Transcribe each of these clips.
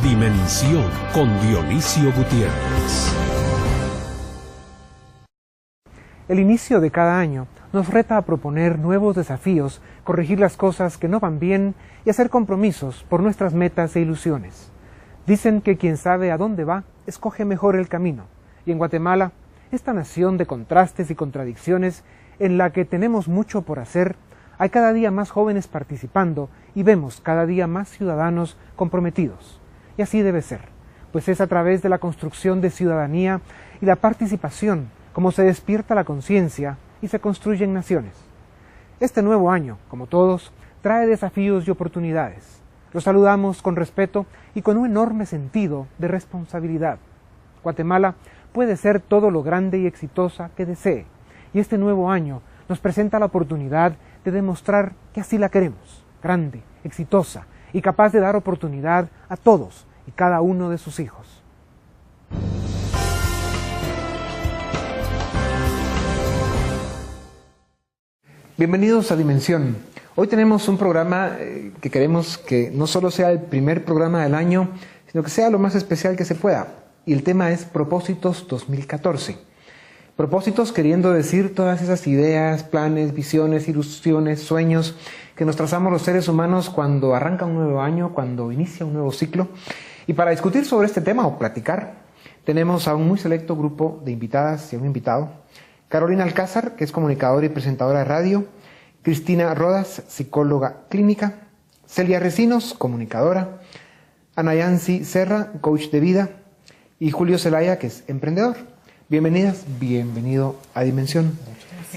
Dimensión con Dionisio Gutiérrez. El inicio de cada año nos reta a proponer nuevos desafíos, corregir las cosas que no van bien y hacer compromisos por nuestras metas e ilusiones. Dicen que quien sabe a dónde va, escoge mejor el camino. Y en Guatemala, esta nación de contrastes y contradicciones en la que tenemos mucho por hacer, hay cada día más jóvenes participando y vemos cada día más ciudadanos comprometidos. Y así debe ser, pues es a través de la construcción de ciudadanía y la participación como se despierta la conciencia y se construyen naciones. Este nuevo año, como todos, trae desafíos y oportunidades. Los saludamos con respeto y con un enorme sentido de responsabilidad. Guatemala puede ser todo lo grande y exitosa que desee, y este nuevo año nos presenta la oportunidad de demostrar que así la queremos, grande, exitosa y capaz de dar oportunidad a todos y cada uno de sus hijos. Bienvenidos a Dimensión. Hoy tenemos un programa que queremos que no solo sea el primer programa del año, sino que sea lo más especial que se pueda. Y el tema es Propósitos 2014. Propósitos queriendo decir todas esas ideas, planes, visiones, ilusiones, sueños que nos trazamos los seres humanos cuando arranca un nuevo año, cuando inicia un nuevo ciclo. Y para discutir sobre este tema o platicar, tenemos a un muy selecto grupo de invitadas y a un invitado. Carolina Alcázar, que es comunicadora y presentadora de radio, Cristina Rodas, psicóloga clínica, Celia Recinos, comunicadora, Anayansi Serra, coach de vida, y Julio Zelaya, que es emprendedor. Bienvenidas, bienvenido a Dimensión.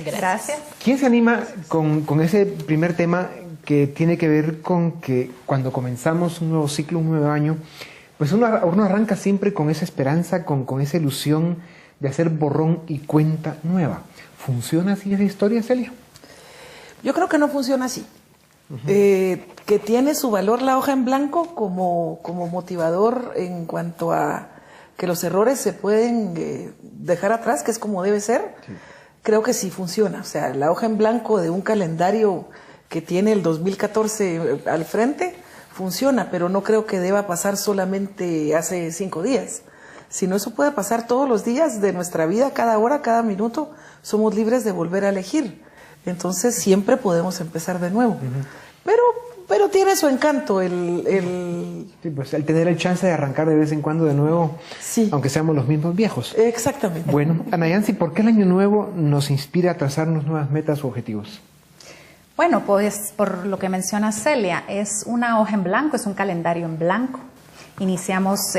Gracias. ¿Quién se anima con ese primer tema que tiene que ver con que cuando comenzamos un nuevo ciclo, un nuevo año, pues uno arranca siempre con esa esperanza, con esa ilusión de hacer borrón y cuenta nueva? ¿Funciona así esa historia, Celia? Yo creo que no funciona así. Que tiene su valor la hoja en blanco como motivador en cuanto a que los errores se pueden dejar atrás, que es como debe ser. Sí. Creo que sí funciona. O sea, la hoja en blanco de un calendario que tiene el 2014 al frente funciona, pero no creo que deba pasar solamente hace 5 días. Sino eso puede pasar todos los días de nuestra vida, cada hora, cada minuto, somos libres de volver a elegir. Entonces siempre podemos empezar de nuevo. Pero tiene su encanto Sí, pues el tener el chance de arrancar de vez en cuando de nuevo, sí, aunque seamos los mismos viejos. Exactamente. Bueno, Anayansi, ¿por qué el año nuevo nos inspira a trazarnos nuevas metas o objetivos? Bueno, pues por lo que menciona Celia, es una hoja en blanco, es un calendario en blanco. Iniciamos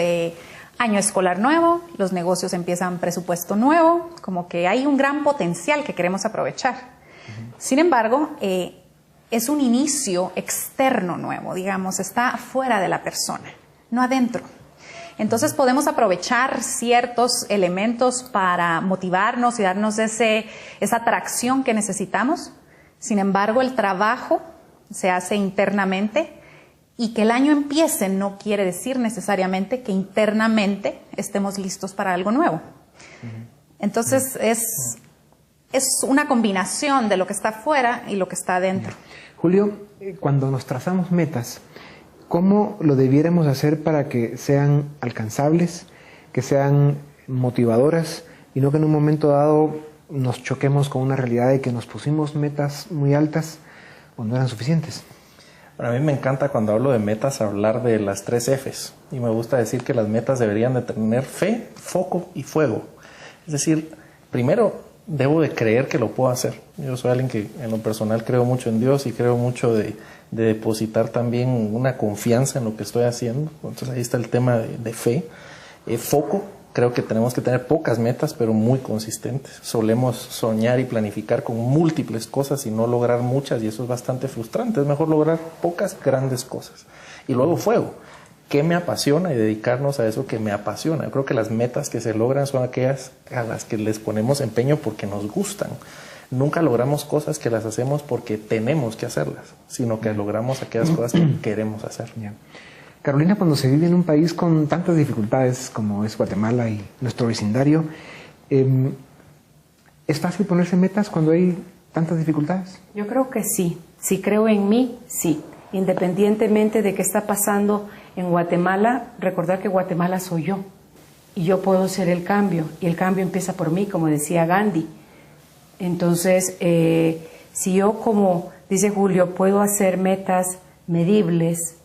año escolar nuevo, los negocios empiezan presupuesto nuevo, como que hay un gran potencial que queremos aprovechar. Sin embargo, es un inicio externo nuevo, digamos, está fuera de la persona, no adentro. Entonces podemos aprovechar ciertos elementos para motivarnos y darnos esa atracción que necesitamos. Sin embargo, el trabajo se hace internamente. Y que el año empiece no quiere decir necesariamente que internamente estemos listos para algo nuevo. Entonces es una combinación de lo que está afuera y lo que está adentro. Julio, cuando nos trazamos metas, ¿cómo lo debiéramos hacer para que sean alcanzables, que sean motivadoras y no que en un momento dado nos choquemos con una realidad de que nos pusimos metas muy altas o no eran suficientes? A mí me encanta cuando hablo de metas hablar de las 3 Fs y me gusta decir que las metas deberían de tener fe, foco y fuego. Es decir, primero debo de creer que lo puedo hacer. Yo soy alguien que en lo personal creo mucho en Dios y creo mucho de depositar también una confianza en lo que estoy haciendo. Entonces ahí está el tema de fe. Foco. Creo que tenemos que tener pocas metas, pero muy consistentes. Solemos soñar y planificar con múltiples cosas y no lograr muchas, y eso es bastante frustrante. Es mejor lograr pocas grandes cosas. Y luego fuego. ¿Qué me apasiona? Y dedicarnos a eso que me apasiona. Yo creo que las metas que se logran son aquellas a las que les ponemos empeño porque nos gustan. Nunca logramos cosas que las hacemos porque tenemos que hacerlas, sino que logramos aquellas cosas que queremos hacer. Yeah. Carolina, cuando se vive en un país con tantas dificultades como es Guatemala y nuestro vecindario, ¿es fácil ponerse metas cuando hay tantas dificultades? Yo creo que sí. Si creo en mí, sí. Independientemente de qué está pasando En Guatemala, recordar que Guatemala soy yo y yo puedo ser el cambio y el cambio empieza por mí, como decía Gandhi. Entonces, si yo, como dice Julio, puedo hacer metas medibles,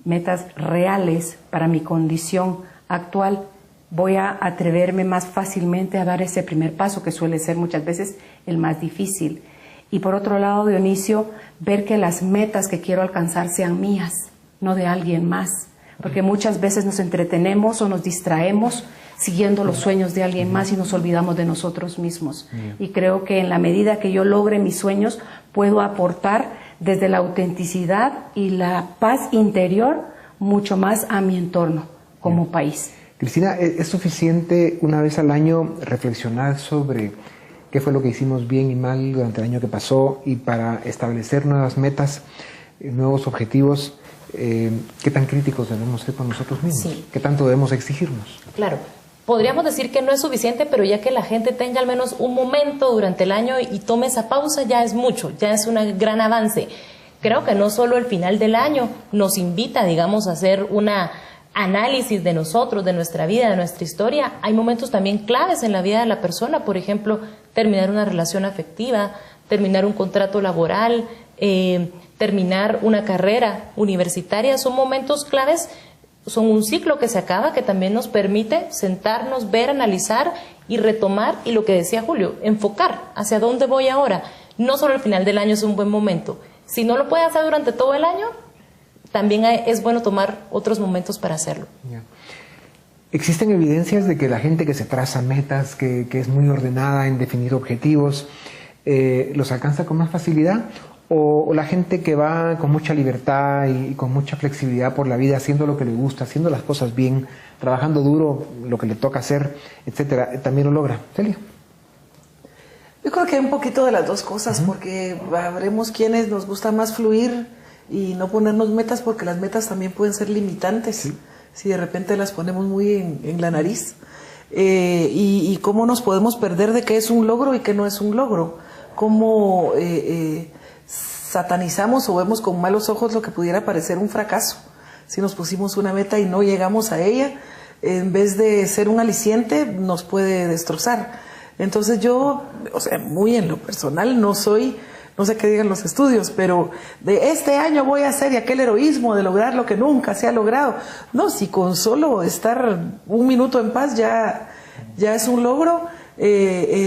metas reales para mi condición actual, voy a atreverme más fácilmente a dar ese primer paso, que suele ser muchas veces el más difícil. Y por otro lado, Dionisio, ver que las metas que quiero alcanzar sean mías, no de alguien más, porque muchas veces nos entretenemos o nos distraemos siguiendo los sueños de alguien más y nos olvidamos de nosotros mismos. Y creo que en la medida que yo logre mis sueños, puedo aportar desde la autenticidad y la paz interior mucho más a mi entorno como país. Cristina, ¿es suficiente una vez al año reflexionar sobre qué fue lo que hicimos bien y mal durante el año que pasó y para establecer nuevas metas, nuevos objetivos? ¿Qué tan críticos debemos ser con nosotros mismos? Sí. ¿Qué tanto debemos exigirnos? Claro, podríamos decir que no es suficiente, pero ya que la gente tenga al menos un momento durante el año y tome esa pausa, ya es mucho, ya es un gran avance. Creo que no solo el final del año nos invita, digamos, a hacer una análisis de nosotros, de nuestra vida, de nuestra historia. Hay momentos también claves en la vida de la persona, por ejemplo, terminar una relación afectiva, terminar un contrato laboral, terminar una carrera universitaria. Son momentos claves, son un ciclo que se acaba, que también nos permite sentarnos, ver, analizar y retomar, y lo que decía Julio, enfocar hacia dónde voy ahora. No solo el final del año es un buen momento. Si no lo puede hacer durante todo el año, también es bueno tomar otros momentos para hacerlo. Yeah. ¿Existen evidencias de que la gente que se traza metas, que es muy ordenada en definir objetivos, los alcanza con más facilidad? ¿O la gente que va con mucha libertad y con mucha flexibilidad por la vida, haciendo lo que le gusta, haciendo las cosas bien, trabajando duro, lo que le toca hacer, etcétera, también lo logra? Celia. Yo creo que hay un poquito de las dos cosas, porque habremos quienes nos gusta más fluir y no ponernos metas, porque las metas también pueden ser limitantes, si de repente las ponemos muy en la nariz. Y cómo nos podemos perder de qué es un logro y qué no es un logro. Cómo satanizamos o vemos con malos ojos lo que pudiera parecer un fracaso. Si nos pusimos una meta y no llegamos a ella, en vez de ser un aliciente, nos puede destrozar. Entonces yo, o sea, muy en lo personal, no sé qué digan los estudios, pero de este año voy a hacer y aquel heroísmo de lograr lo que nunca se ha logrado. No, si con solo estar un minuto en paz ya es un logro,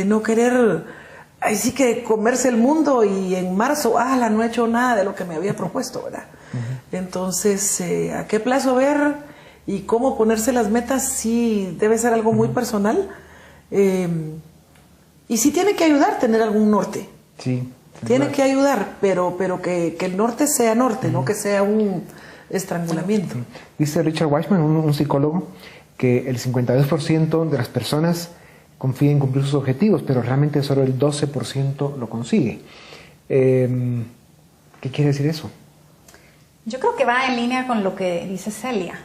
no querer, ahí sí que comerse el mundo y en marzo, no he hecho nada de lo que me había propuesto, ¿verdad? Entonces, ¿a qué plazo ver y cómo ponerse las metas? Sí, debe ser algo muy personal. Y sí tiene que ayudar tener algún norte. Sí. Tiene que ayudar, pero que el norte sea norte, no que sea un estrangulamiento. Dice Richard Weissman, un psicólogo, que el 52% de las personas confía en cumplir sus objetivos, pero realmente solo el 12% lo consigue. ¿Qué quiere decir eso? Yo creo que va en línea con lo que dice Celia.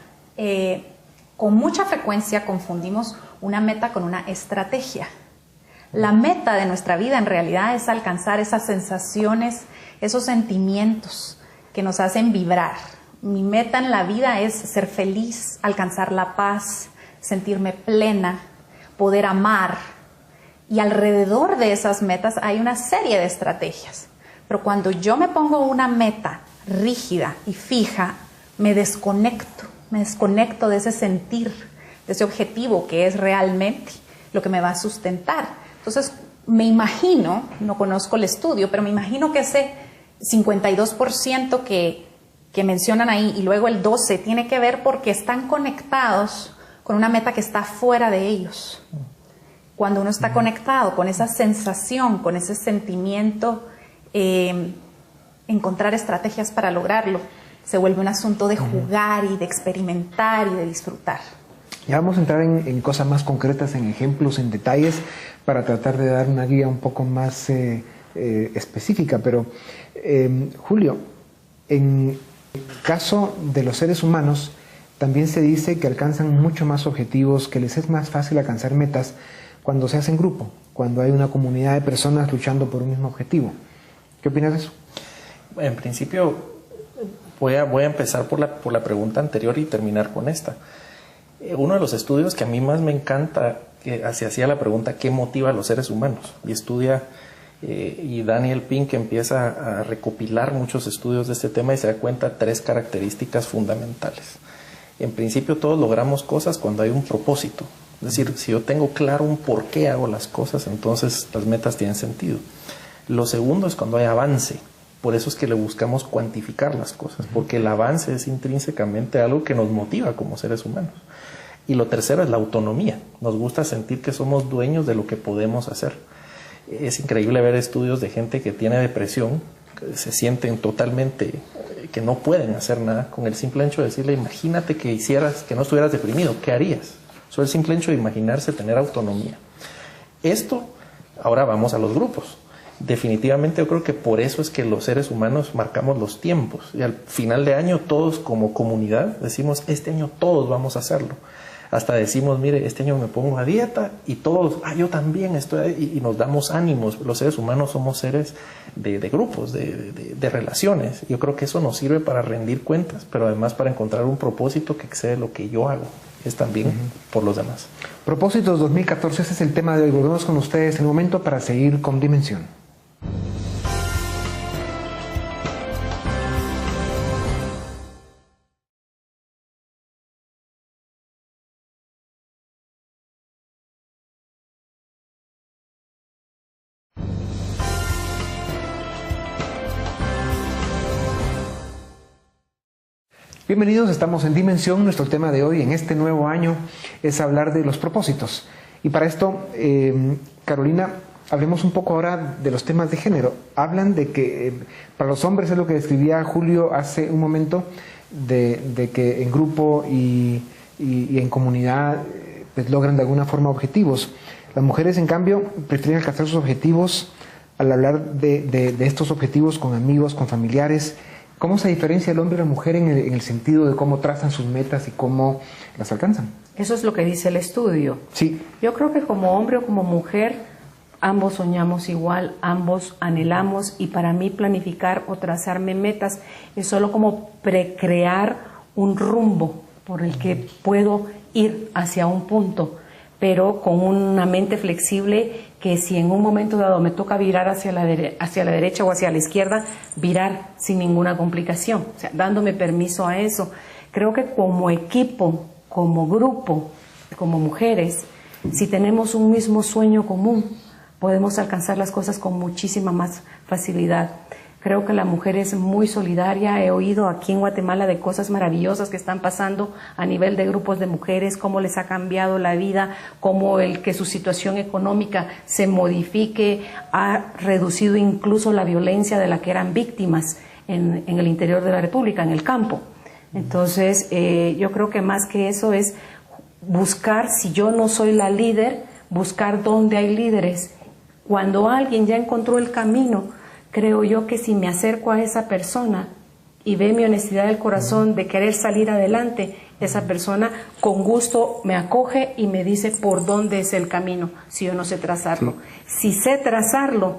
Con mucha frecuencia confundimos una meta con una estrategia. La meta de nuestra vida en realidad es alcanzar esas sensaciones, esos sentimientos que nos hacen vibrar. Mi meta en la vida es ser feliz, alcanzar la paz, sentirme plena, poder amar. Y alrededor de esas metas hay una serie de estrategias. Pero cuando yo me pongo una meta rígida y fija, me desconecto de ese sentir, de ese objetivo que es realmente lo que me va a sustentar. Entonces, me imagino, no conozco el estudio, pero me imagino que ese 52% que mencionan ahí y luego el 12% tiene que ver porque están conectados con una meta que está fuera de ellos. Cuando uno está conectado con esa sensación, con ese sentimiento, encontrar estrategias para lograrlo se vuelve un asunto de jugar y de experimentar y de disfrutar. Ya vamos a entrar en cosas más concretas, en ejemplos, en detalles, para tratar de dar una guía un poco más específica. Pero, Julio, en el caso de los seres humanos, también se dice que alcanzan mucho más objetivos, que les es más fácil alcanzar metas cuando se hace en grupo, cuando hay una comunidad de personas luchando por un mismo objetivo. ¿Qué opinas de eso? En principio, Voy a empezar por la pregunta anterior y terminar con esta. Uno de los estudios que a mí más me encanta, se hacía la pregunta ¿qué motiva a los seres humanos? Y estudia, y Daniel Pink empieza a recopilar muchos estudios de este tema y se da cuenta de 3 características fundamentales. En principio todos logramos cosas cuando hay un propósito. Es decir, si yo tengo claro un por qué hago las cosas, entonces las metas tienen sentido. Lo segundo es cuando hay avance. Por eso es que le buscamos cuantificar las cosas, porque el avance es intrínsecamente algo que nos motiva como seres humanos. Y lo tercero es la autonomía. Nos gusta sentir que somos dueños de lo que podemos hacer. Es increíble ver estudios de gente que tiene depresión, que se sienten totalmente que no pueden hacer nada, con el simple hecho de decirle, imagínate que no estuvieras deprimido, ¿qué harías? Solo el simple hecho de imaginarse tener autonomía. Esto, ahora vamos a los grupos. Definitivamente yo creo que por eso es que los seres humanos marcamos los tiempos. Y al final de año todos como comunidad decimos, este año todos vamos a hacerlo. Hasta decimos, mire, este año me pongo a dieta y todos, yo también estoy ahí, y nos damos ánimos. Los seres humanos somos seres de grupos, de relaciones. Yo creo que eso nos sirve para rendir cuentas, pero además para encontrar un propósito que excede lo que yo hago. Es también por los demás. Propósitos 2014, ese es el tema de hoy. Volvemos con ustedes en un momento para seguir con Dimensión. Bienvenidos, estamos en Dimensión. Nuestro tema de hoy en este nuevo año es hablar de los propósitos. Y para esto, Carolina, hablemos un poco ahora de los temas de género. Hablan de que para los hombres es lo que describía Julio hace un momento, de que en grupo y en comunidad pues logran de alguna forma objetivos. Las mujeres, en cambio, prefieren alcanzar sus objetivos al hablar de estos objetivos con amigos, con familiares. ¿Cómo se diferencia el hombre y la mujer en el sentido de cómo trazan sus metas y cómo las alcanzan? Eso es lo que dice el estudio. Sí. Yo creo que como hombre o como mujer, ambos soñamos igual, ambos anhelamos, y para mí planificar o trazarme metas es solo como precrear un rumbo por el que puedo ir hacia un punto, pero con una mente flexible, que si en un momento dado me toca virar hacia la derecha o hacia la izquierda, virar sin ninguna complicación, o sea, dándome permiso a eso. Creo que como equipo, como grupo, como mujeres, si tenemos un mismo sueño común, podemos alcanzar las cosas con muchísima más facilidad. Creo que la mujer es muy solidaria. He oído aquí en Guatemala de cosas maravillosas que están pasando a nivel de grupos de mujeres, cómo les ha cambiado la vida, cómo el que su situación económica se modifique ha reducido incluso la violencia de la que eran víctimas en el interior de la República, en el campo. Entonces, yo creo que más que eso es buscar, si yo no soy la líder, buscar dónde hay líderes. Cuando alguien ya encontró el camino, creo yo que si me acerco a esa persona y ve mi honestidad del corazón de querer salir adelante, esa persona con gusto me acoge y me dice por dónde es el camino, si yo no sé trazarlo. Si sé trazarlo,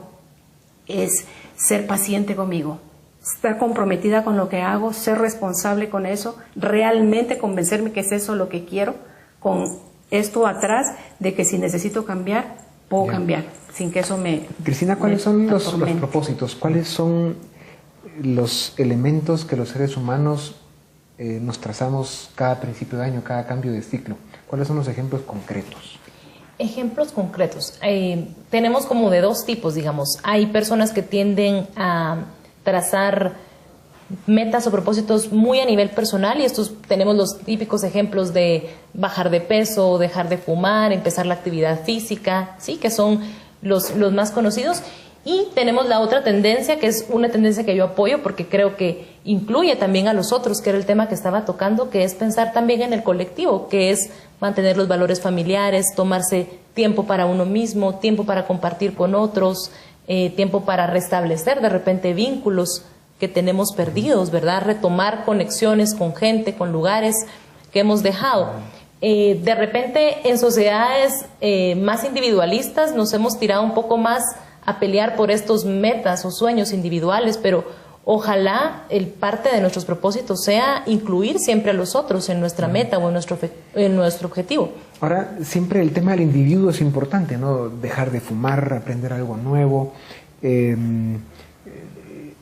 es ser paciente conmigo, estar comprometida con lo que hago, ser responsable con eso, realmente convencerme que es eso lo que quiero, con esto atrás de que si necesito cambiar, puedo cambiar, sin que eso me... Cristina, ¿cuáles son los propósitos? ¿Cuáles son los elementos que los seres humanos nos trazamos cada principio de año, cada cambio de ciclo? ¿Cuáles son los ejemplos concretos? Ejemplos concretos. Tenemos como de dos tipos, digamos. Hay personas que tienden a trazar metas o propósitos muy a nivel personal, y estos tenemos los típicos ejemplos de bajar de peso, dejar de fumar, empezar la actividad física, sí, que son los más conocidos. Y tenemos la otra tendencia, que es una tendencia que yo apoyo porque creo que incluye también a los otros, que era el tema que estaba tocando, que es pensar también en el colectivo, que es mantener los valores familiares, tomarse tiempo para uno mismo, tiempo para compartir con otros, tiempo para restablecer de repente vínculos que tenemos perdidos, ¿verdad? Retomar conexiones con gente, con lugares que hemos dejado. De repente en sociedades más individualistas nos hemos tirado un poco más a pelear por estos metas o sueños individuales, pero Ojalá el parte de nuestros propósitos sea incluir siempre a los otros en nuestra meta o en nuestro objetivo. Ahora, siempre el tema del individuo es importante, ¿no? Dejar de fumar, aprender algo nuevo,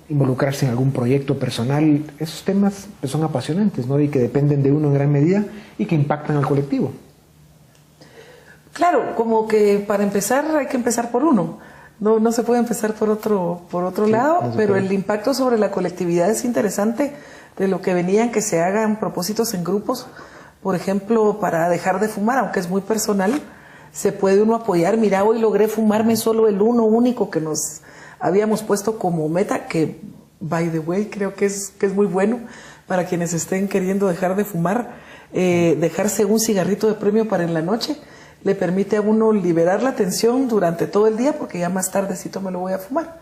involucrarse en algún proyecto personal. Esos temas son apasionantes, ¿no? Y que dependen de uno en gran medida y que impactan al colectivo. Claro, como que para empezar hay que empezar por uno. No se puede empezar por otro lado, no pero puede. El impacto sobre la colectividad es interesante, de lo que venían que se hagan propósitos en grupos. Por ejemplo, para dejar de fumar, aunque es muy personal, se puede uno apoyar. Mira, hoy logré fumarme solo el uno único que nos habíamos puesto como meta, que, by the way, creo que es muy bueno para quienes estén queriendo dejar de fumar. Dejarse un cigarrito de premio para en la noche le permite a uno liberar la tensión durante todo el día, porque ya más tardecito me lo voy a fumar.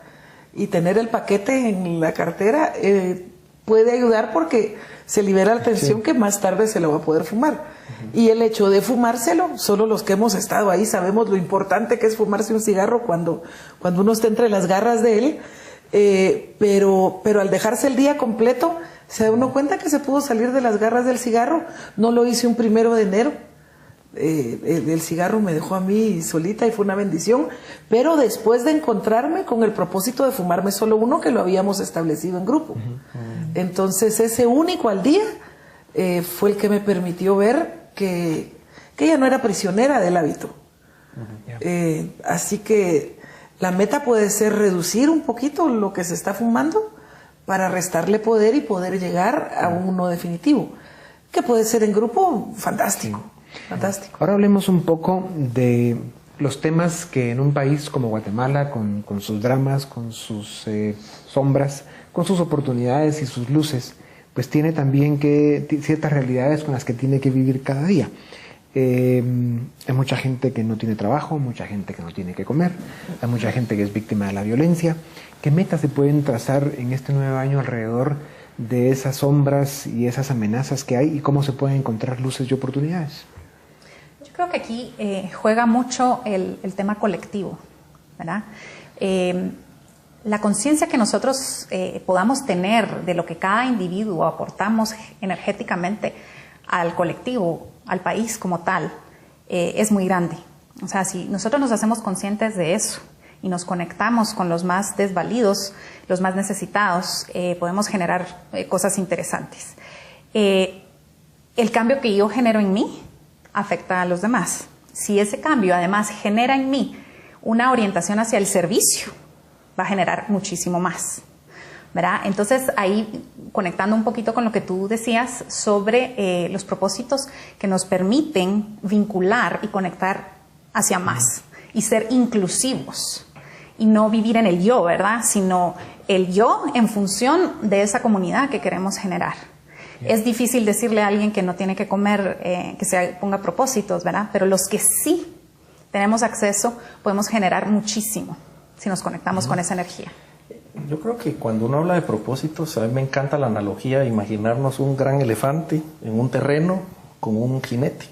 Y tener el paquete en la cartera puede ayudar, porque se libera la tensión que más tarde se lo va a poder fumar. Y el hecho de fumárselo, solo los que hemos estado ahí sabemos lo importante que es fumarse un cigarro cuando uno está entre las garras de él, pero al dejarse el día completo, se da uno cuenta que se pudo salir de las garras del cigarro. No lo hice un 1 de enero. El cigarro me dejó a mí solita y fue una bendición, pero después de encontrarme con el propósito de fumarme solo uno, que lo habíamos establecido en grupo. Entonces ese único al día fue el que me permitió ver que ella no era prisionera del hábito. Así que la meta puede ser reducir un poquito lo que se está fumando para restarle poder y poder llegar a uno definitivo, que puede ser en grupo. Fantástico. Fantástico. Ahora hablemos un poco de los temas que en un país como Guatemala, con sus dramas, con sus sombras, con sus oportunidades y sus luces, pues tiene también ciertas realidades con las que tiene que vivir cada día. Hay mucha gente que no tiene trabajo, mucha gente que no tiene que comer, hay mucha gente que es víctima de la violencia. ¿Qué metas se pueden trazar en este nuevo año alrededor de esas sombras y esas amenazas que hay, y cómo se pueden encontrar luces y oportunidades? Yo creo que aquí juega mucho el tema colectivo, ¿verdad? La conciencia que nosotros podamos tener de lo que cada individuo aportamos energéticamente al colectivo, al país como tal, es muy grande. O sea, si nosotros nos hacemos conscientes de eso y nos conectamos con los más desvalidos, los más necesitados, podemos generar cosas interesantes. El cambio que yo genero en mí afecta a los demás. Si ese cambio además genera en mí una orientación hacia el servicio, va a generar muchísimo más, ¿verdad? Entonces ahí, conectando un poquito con lo que tú decías sobre los propósitos que nos permiten vincular y conectar hacia más y ser inclusivos y no vivir en el yo, ¿verdad? Sino el yo en función de esa comunidad que queremos generar. Es difícil decirle a alguien que no tiene que comer, que se ponga propósitos, ¿verdad? Pero los que sí tenemos acceso, podemos generar muchísimo si nos conectamos con esa energía. Yo creo que cuando uno habla de propósitos, a mí me encanta la analogía de imaginarnos un gran elefante en un terreno con un jinete.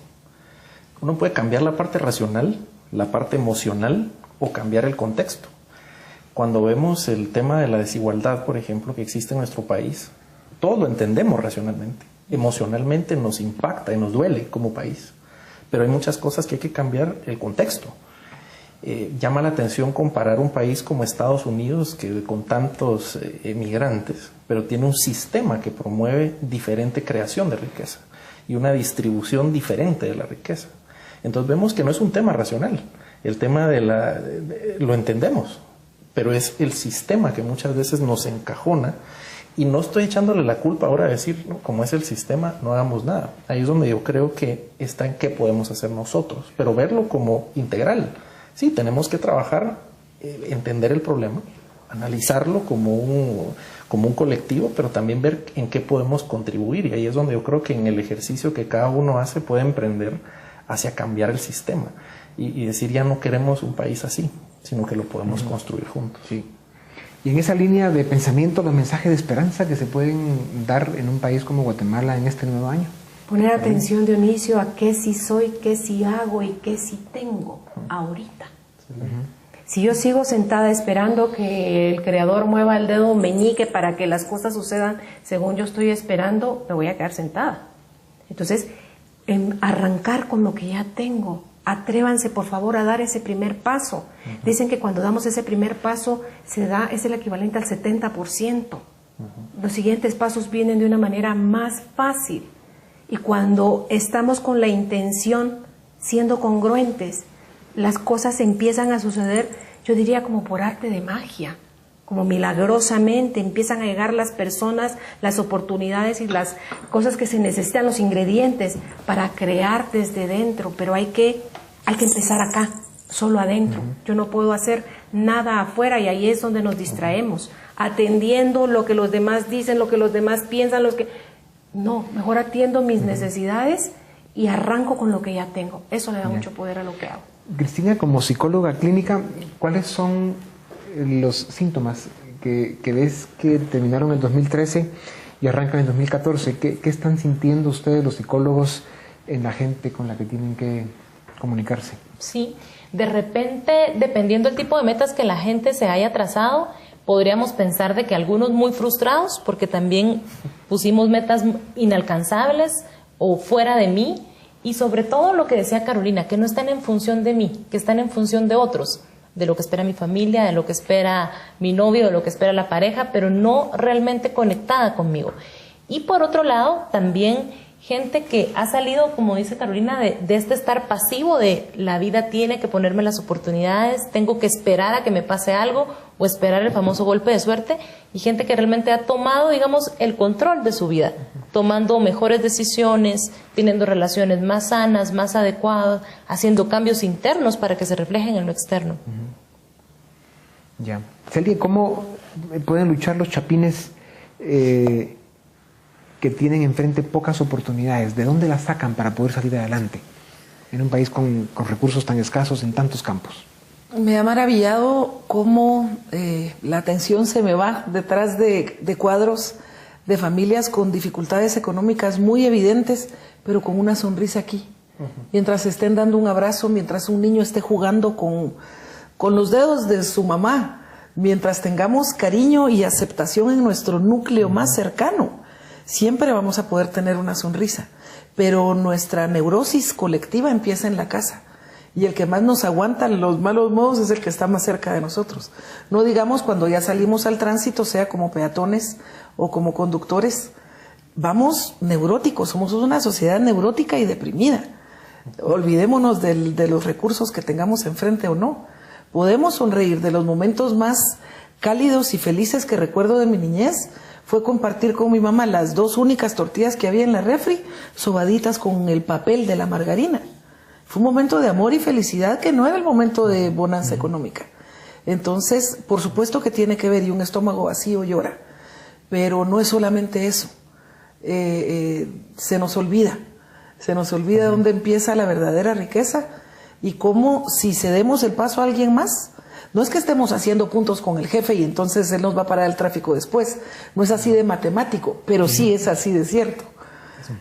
Uno puede cambiar la parte racional, la parte emocional, o cambiar el contexto. Cuando vemos el tema de la desigualdad, por ejemplo, que existe en nuestro país, todos lo entendemos racionalmente. Emocionalmente nos impacta y nos duele como país. Pero hay muchas cosas que hay que cambiar el contexto. Llama la atención comparar un país como Estados Unidos, que con tantos emigrantes, pero tiene un sistema que promueve diferente creación de riqueza y una distribución diferente de la riqueza. Entonces vemos que no es un tema racional. El tema lo entendemos, pero es el sistema que muchas veces nos encajona. Y no estoy echándole la culpa ahora de decir, no, como es el sistema, no hagamos nada. Ahí es donde yo creo que está en qué podemos hacer nosotros, pero verlo como integral. Sí, tenemos que trabajar, entender el problema, analizarlo como un colectivo, pero también ver en qué podemos contribuir. Y ahí es donde yo creo que en el ejercicio que cada uno hace puede emprender hacia cambiar el sistema y decir, ya no queremos un país así, sino que lo podemos construir juntos. Sí. Y en esa línea de pensamiento, los mensajes de esperanza que se pueden dar en un país como Guatemala en este nuevo año. Poner atención, Dionisio, a qué sí soy, qué sí hago y qué sí tengo ahorita. Si yo sigo sentada esperando que el creador mueva el dedo meñique para que las cosas sucedan según yo estoy esperando, me voy a quedar sentada. Entonces, arrancar con lo que ya tengo. Atrévanse, por favor, a dar ese primer paso. Dicen que cuando damos ese primer paso, es el equivalente al 70%. Los siguientes pasos vienen de una manera más fácil. Y cuando estamos con la intención, siendo congruentes, las cosas empiezan a suceder, yo diría como por arte de magia, como milagrosamente empiezan a llegar las personas, las oportunidades y las cosas que se necesitan, los ingredientes para crear desde dentro, pero hay que empezar acá, solo adentro. Yo no puedo hacer nada afuera y ahí es donde nos distraemos, atendiendo lo que los demás dicen, lo que los demás piensan, No, mejor atiendo mis necesidades y arranco con lo que ya tengo. Eso le da mucho poder a lo que hago. Cristina, como psicóloga clínica, ¿cuáles son los síntomas que ves que terminaron en 2013 y arrancan en 2014? ¿Qué están sintiendo ustedes, los psicólogos, en la gente con la que tienen que comunicarse? Sí, de repente, dependiendo del tipo de metas que la gente se haya trazado, podríamos pensar de que algunos muy frustrados, porque también pusimos metas inalcanzables o fuera de mí, y sobre todo lo que decía Carolina, que no están en función de mí, que están en función de otros, de lo que espera mi familia, de lo que espera mi novio, de lo que espera la pareja, pero no realmente conectada conmigo. Y por otro lado, también gente que ha salido, como dice Carolina, de este estar pasivo, de la vida tiene que ponerme las oportunidades, tengo que esperar a que me pase algo o esperar el famoso golpe de suerte, y gente que realmente ha tomado, digamos, el control de su vida, tomando mejores decisiones, teniendo relaciones más sanas, más adecuadas, haciendo cambios internos para que se reflejen en lo externo. Ya. Celia, ¿cómo pueden luchar los chapines que tienen enfrente pocas oportunidades? ¿De dónde las sacan para poder salir adelante en un país con recursos tan escasos en tantos campos? Me ha maravillado cómo la atención se me va detrás de cuadros de familias con dificultades económicas muy evidentes, pero con una sonrisa aquí. Mientras estén dando un abrazo, mientras un niño esté jugando con los dedos de su mamá, mientras tengamos cariño y aceptación en nuestro núcleo más cercano, siempre vamos a poder tener una sonrisa. Pero nuestra neurosis colectiva empieza en la casa. Y el que más nos aguanta los malos modos es el que está más cerca de nosotros. No digamos cuando ya salimos al tránsito, sea como peatones o como conductores, vamos neuróticos, somos una sociedad neurótica y deprimida. Olvidémonos de los recursos que tengamos enfrente o no. Podemos sonreír. De los momentos más cálidos y felices que recuerdo de mi niñez fue compartir con mi mamá las 2 únicas tortillas que había en la refri, sobaditas con el papel de la margarina. Fue un momento de amor y felicidad que no era el momento de bonanza económica. Entonces, por supuesto que tiene que ver, y un estómago vacío llora, pero no es solamente eso. Se nos olvida dónde empieza la verdadera riqueza y cómo, si cedemos el paso a alguien más, no es que estemos haciendo puntos con el jefe y entonces él nos va a parar el tráfico después. No es así de matemático, pero sí es así de cierto.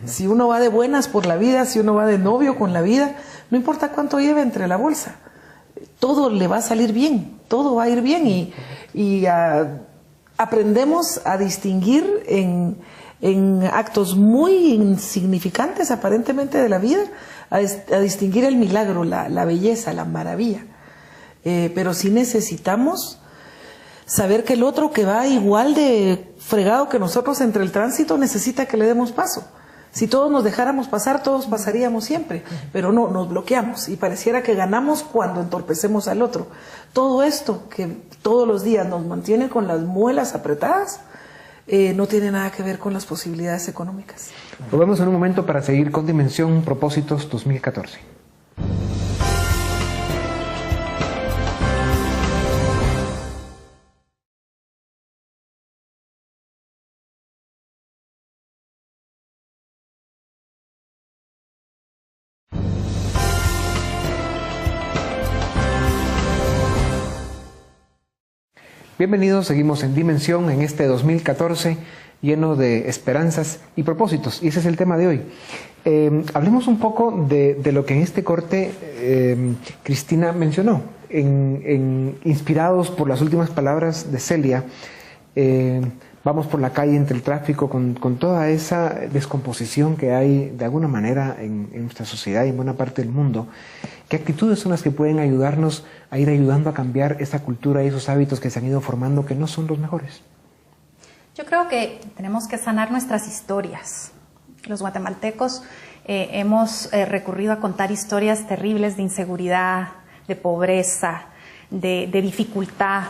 Si uno va de buenas por la vida, si uno va de novio con la vida, no importa cuánto lleve entre la bolsa, todo le va a salir bien, todo va a ir bien y aprendemos a distinguir en actos muy insignificantes aparentemente de la vida, a distinguir el milagro, la belleza, la maravilla. Pero sí necesitamos saber que el otro que va igual de fregado que nosotros entre el tránsito necesita que le demos paso. Si todos nos dejáramos pasar, todos pasaríamos siempre, pero no, nos bloqueamos y pareciera que ganamos cuando entorpecemos al otro. Todo esto que todos los días nos mantiene con las muelas apretadas, no tiene nada que ver con las posibilidades económicas. Volvemos en un momento para seguir con Dimensión Propósitos 2014. Bienvenidos, seguimos en Dimensión en este 2014 lleno de esperanzas y propósitos, y ese es el tema de hoy. Hablemos un poco de lo que en este corte Cristina mencionó, inspirados por las últimas palabras de Celia, vamos por la calle entre el tráfico con toda esa descomposición que hay de alguna manera en nuestra sociedad y en buena parte del mundo. ¿Qué actitudes son las que pueden ayudarnos a ir ayudando a cambiar esa cultura y esos hábitos que se han ido formando que no son los mejores? Yo creo que tenemos que sanar nuestras historias. Los guatemaltecos hemos recurrido a contar historias terribles de inseguridad, de pobreza, de dificultad,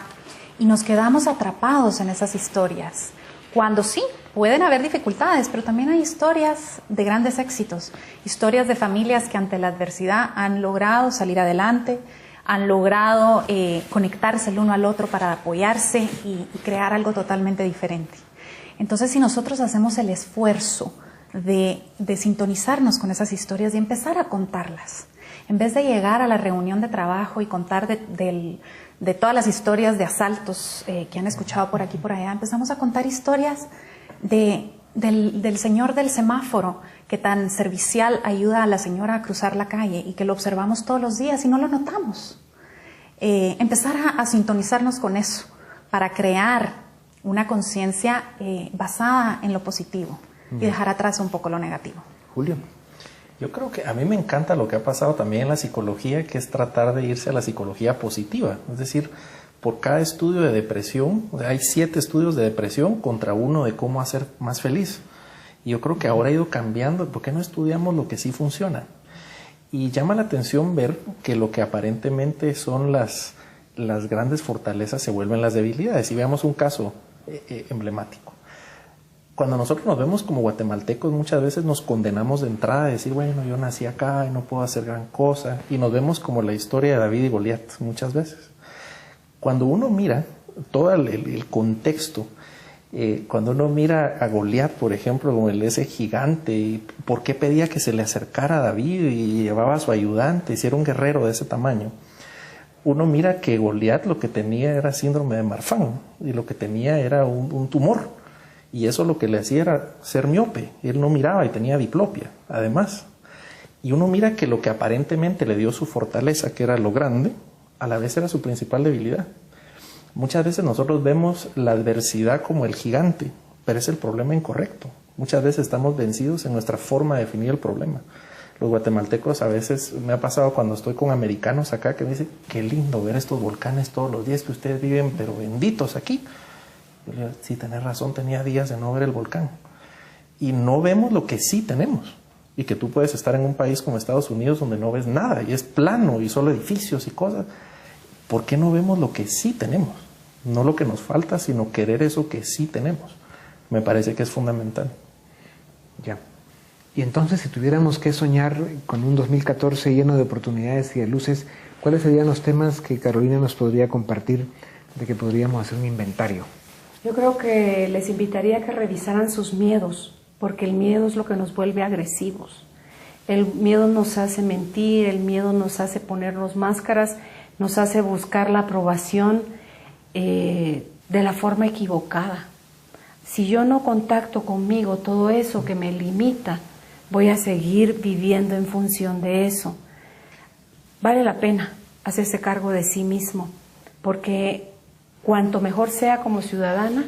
y nos quedamos atrapados en esas historias. Cuando sí, pueden haber dificultades, pero también hay historias de grandes éxitos, historias de familias que ante la adversidad han logrado salir adelante, han logrado conectarse el uno al otro para apoyarse y crear algo totalmente diferente. Entonces, si nosotros hacemos el esfuerzo de sintonizarnos con esas historias y empezar a contarlas, en vez de llegar a la reunión de trabajo y contar de todas las historias de asaltos que han escuchado por aquí y por allá, empezamos a contar historias del señor del semáforo que tan servicial ayuda a la señora a cruzar la calle y que lo observamos todos los días y no lo notamos. Empezar a sintonizarnos con eso para crear una conciencia basada en lo positivo y dejar atrás un poco lo negativo. Julio. Yo creo que a mí me encanta lo que ha pasado también en la psicología, que es tratar de irse a la psicología positiva. Es decir, por cada estudio de depresión, hay 7 estudios de depresión contra uno de cómo hacer más feliz. Y yo creo que ahora ha ido cambiando. ¿Por qué no estudiamos lo que sí funciona? Y llama la atención ver que lo que aparentemente son las grandes fortalezas se vuelven las debilidades. Y veamos un caso emblemático. Cuando nosotros nos vemos como guatemaltecos, muchas veces nos condenamos de entrada a decir, bueno, yo nací acá y no puedo hacer gran cosa. Y nos vemos como la historia de David y Goliat muchas veces. Cuando uno mira todo el contexto, cuando uno mira a Goliat, por ejemplo, como ese gigante, y por qué pedía que se le acercara a David y llevaba a su ayudante, y si era un guerrero de ese tamaño, uno mira que Goliat lo que tenía era síndrome de Marfan, y lo que tenía era un tumor. Y eso lo que le hacía era ser miope. Él no miraba y tenía diplopia, además. Y uno mira que lo que aparentemente le dio su fortaleza, que era lo grande, a la vez era su principal debilidad. Muchas veces nosotros vemos la adversidad como el gigante, pero es el problema incorrecto. Muchas veces estamos vencidos en nuestra forma de definir el problema. Los guatemaltecos, a veces me ha pasado cuando estoy con americanos acá, que me dicen, qué lindo ver estos volcanes todos los días que ustedes viven, pero benditos aquí. Yo le digo, sí, tenés razón, tenía días de no ver el volcán. Y no vemos lo que sí tenemos. Y que tú puedes estar en un país como Estados Unidos donde no ves nada y es plano y solo edificios y cosas. ¿Por qué no vemos lo que sí tenemos? No lo que nos falta, sino querer eso que sí tenemos. Me parece que es fundamental. Ya. Y entonces, si tuviéramos que soñar con un 2014 lleno de oportunidades y de luces, ¿cuáles serían los temas que Carolina nos podría compartir de que podríamos hacer un inventario? Yo creo que les invitaría a que revisaran sus miedos, porque el miedo es lo que nos vuelve agresivos. El miedo nos hace mentir, el miedo nos hace ponernos máscaras, nos hace buscar la aprobación de la forma equivocada. Si yo no contacto conmigo todo eso que me limita, voy a seguir viviendo en función de eso. Vale la pena hacerse cargo de sí mismo, porque cuanto mejor sea como ciudadana,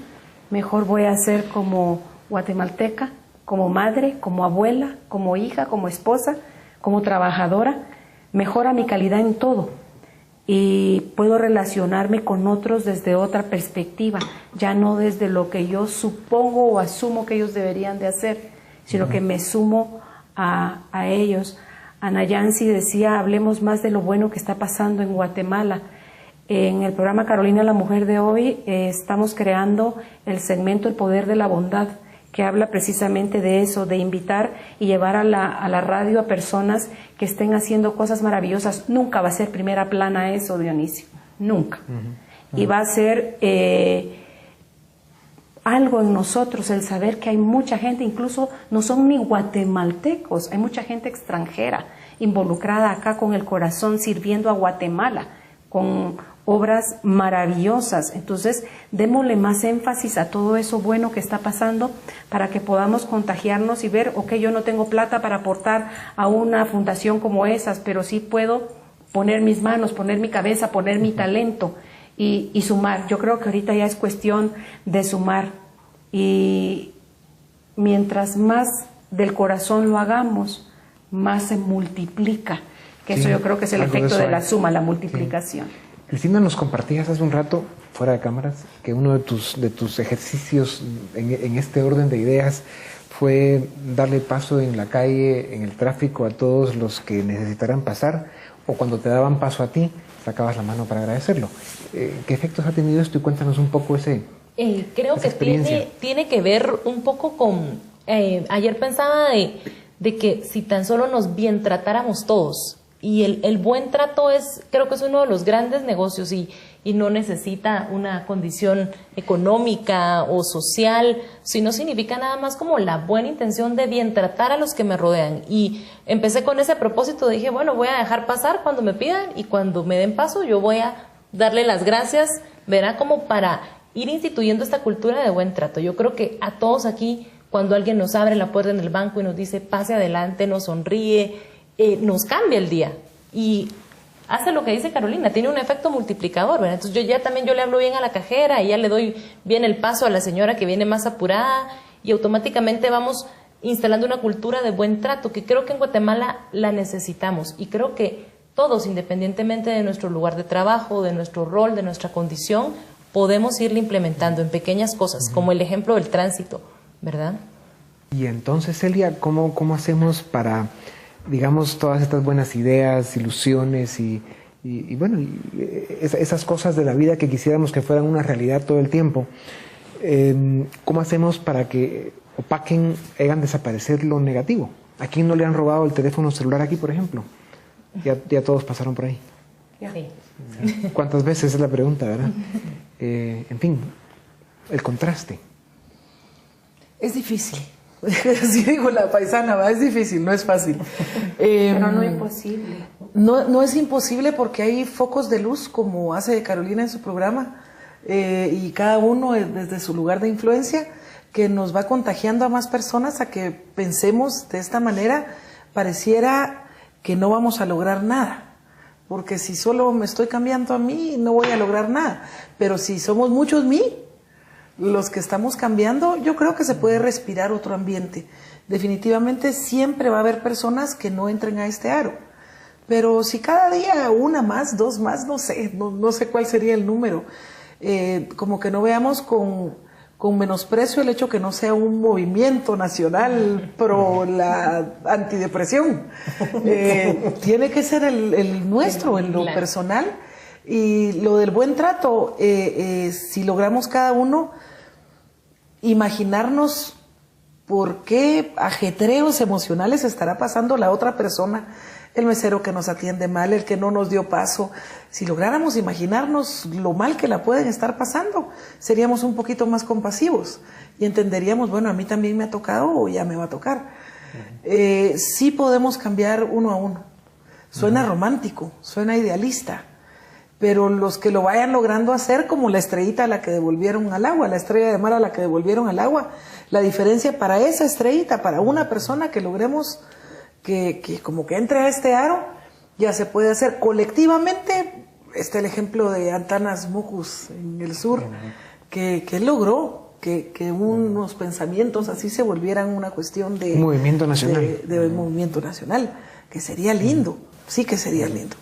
mejor voy a ser como guatemalteca, como madre, como abuela, como hija, como esposa, como trabajadora. Mejora mi calidad en todo y puedo relacionarme con otros desde otra perspectiva, ya no desde lo que yo supongo o asumo que ellos deberían de hacer, sino que me sumo a ellos. Ana Yancy decía, hablemos más de lo bueno que está pasando en Guatemala. En el programa Carolina, la mujer de hoy, estamos creando el segmento El Poder de la Bondad, que habla precisamente de eso, de invitar y llevar a la radio a personas que estén haciendo cosas maravillosas. Nunca va a ser primera plana eso, Dionisio, nunca. Y va a ser algo en nosotros, el saber que hay mucha gente, incluso no son ni guatemaltecos, hay mucha gente extranjera involucrada acá con el corazón sirviendo a Guatemala, con obras maravillosas. Entonces, démosle más énfasis a todo eso bueno que está pasando para que podamos contagiarnos y ver, ok, yo no tengo plata para aportar a una fundación como esas, pero sí puedo poner mis manos, poner mi cabeza, poner mi talento y sumar. Yo creo que ahorita ya es cuestión de sumar. Y mientras más del corazón lo hagamos, más se multiplica. Que eso yo creo que es el efecto de la suma, la multiplicación. Sí. Cristina, nos compartías hace un rato, fuera de cámaras, que uno de tus ejercicios en este orden de ideas fue darle paso en la calle, en el tráfico, a todos los que necesitaran pasar, o cuando te daban paso a ti, sacabas la mano para agradecerlo. ¿Qué efectos ha tenido esto? Y cuéntanos un poco creo que tiene que ver un poco con... ayer pensaba de que si tan solo nos bien tratáramos todos, y el buen trato creo que es uno de los grandes negocios y no necesita una condición económica o social, sino significa nada más como la buena intención de bien tratar a los que me rodean. Y empecé con ese propósito, dije, bueno, voy a dejar pasar cuando me pidan y cuando me den paso yo voy a darle las gracias, verá, como para ir instituyendo esta cultura de buen trato. Yo creo que a todos aquí, cuando alguien nos abre la puerta en el banco y nos dice pase adelante, nos sonríe, nos cambia el día y hace lo que dice Carolina, tiene un efecto multiplicador, ¿verdad? Entonces yo le hablo bien a la cajera y ya le doy bien el paso a la señora que viene más apurada y automáticamente vamos instalando una cultura de buen trato que creo que en Guatemala la necesitamos y creo que todos, independientemente de nuestro lugar de trabajo, de nuestro rol, de nuestra condición, podemos irle implementando en pequeñas cosas, como el ejemplo del tránsito, ¿verdad? Y entonces, Celia, ¿cómo hacemos para, digamos, todas estas buenas ideas, ilusiones y esas cosas de la vida que quisiéramos que fueran una realidad todo el tiempo? ¿Cómo hacemos para que opaquen, hagan desaparecer lo negativo? ¿A quién no le han robado el teléfono celular aquí, por ejemplo? Ya todos pasaron por ahí. Sí. ¿Cuántas veces es la pregunta, verdad? En fin, el contraste. Es difícil. Así digo la paisana, ¿va? Es difícil, no es fácil. Pero no imposible. No es imposible porque hay focos de luz, como hace Carolina en su programa, y cada uno desde su lugar de influencia, que nos va contagiando a más personas a que pensemos de esta manera. Pareciera que no vamos a lograr nada, porque si solo me estoy cambiando a mí, no voy a lograr nada. Pero si somos muchos los que estamos cambiando, yo creo que se puede respirar otro ambiente. Definitivamente siempre va a haber personas que no entren a este aro. Pero si cada día una más, dos más, no sé cuál sería el número, como que no veamos con menosprecio el hecho que no sea un movimiento nacional pro la antidepresión. Tiene que ser el nuestro, en lo personal. Y lo del buen trato, si logramos cada uno imaginarnos por qué ajetreos emocionales estará pasando la otra persona, el mesero que nos atiende mal, el que no nos dio paso. Si lográramos imaginarnos lo mal que la pueden estar pasando, seríamos un poquito más compasivos y entenderíamos, bueno, a mí también me ha tocado o ya me va a tocar. Sí podemos cambiar uno a uno. Suena romántico, suena idealista, pero los que lo vayan logrando hacer, como la estrellita a la que devolvieron al agua, la estrella de mar a la que devolvieron al agua, la diferencia para esa estrellita, para una persona que logremos que como que entre a este aro, ya se puede hacer colectivamente. Está el ejemplo de Antanas Mockus en el sur, que logró que unos pensamientos así se volvieran una cuestión de movimiento nacional, de movimiento nacional, que sería lindo, sí que sería lindo.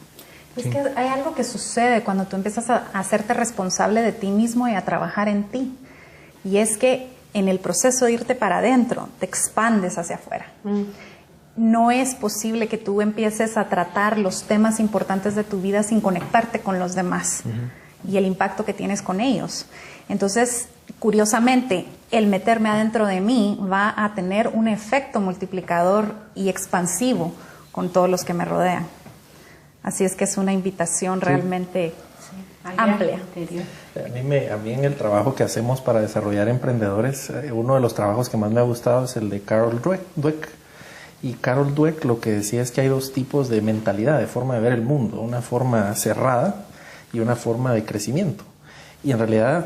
Es que hay algo que sucede cuando tú empiezas a hacerte responsable de ti mismo y a trabajar en ti, y es que en el proceso de irte para adentro te expandes hacia afuera. No es posible que tú empieces a tratar los temas importantes de tu vida sin conectarte con los demás y el impacto que tienes con ellos. Entonces, curiosamente, el meterme adentro de mí va a tener un efecto multiplicador y expansivo con todos los que me rodean. Así es que es una invitación realmente amplia. A mí en el trabajo que hacemos para desarrollar emprendedores, uno de los trabajos que más me ha gustado es el de Carol Dweck. Y Carol Dweck lo que decía es que hay dos tipos de mentalidad, de forma de ver el mundo, una forma cerrada y una forma de crecimiento. Y en realidad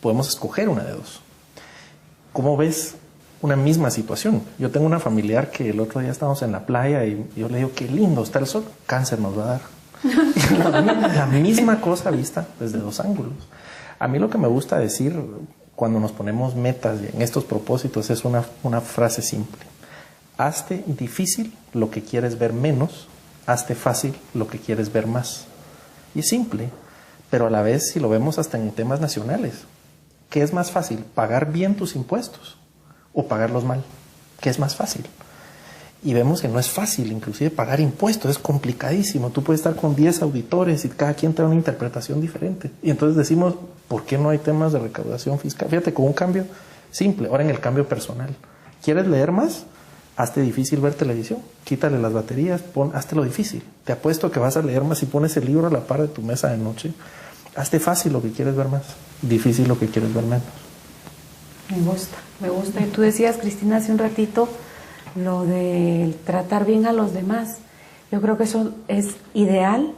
podemos escoger una de dos. ¿Cómo ves una misma situación? Yo tengo una familiar que el otro día estábamos en la playa y yo le digo, qué lindo está el sol, cáncer nos va a dar. La misma cosa vista desde dos ángulos. A mí lo que me gusta decir cuando nos ponemos metas en estos propósitos es una frase simple. Hazte difícil lo que quieres ver menos, hazte fácil lo que quieres ver más. Y es simple, pero a la vez si lo vemos hasta en temas nacionales. ¿Qué es más fácil? ¿Pagar bien tus impuestos o pagarlos mal? ¿Qué es más fácil? Y vemos que no es fácil, inclusive pagar impuestos, es complicadísimo. Tú puedes estar con 10 auditores y cada quien trae una interpretación diferente. Y entonces decimos, ¿por qué no hay temas de recaudación fiscal? Fíjate, con un cambio simple, ahora en el cambio personal. ¿Quieres leer más? Hazte difícil ver televisión, quítale las baterías, hazte lo difícil. Te apuesto que vas a leer más si pones el libro a la par de tu mesa de noche. Hazte fácil lo que quieres ver más, difícil lo que quieres ver menos. Me gusta. Y tú decías, Cristina, hace un ratito, lo de tratar bien a los demás. Yo creo que eso es ideal,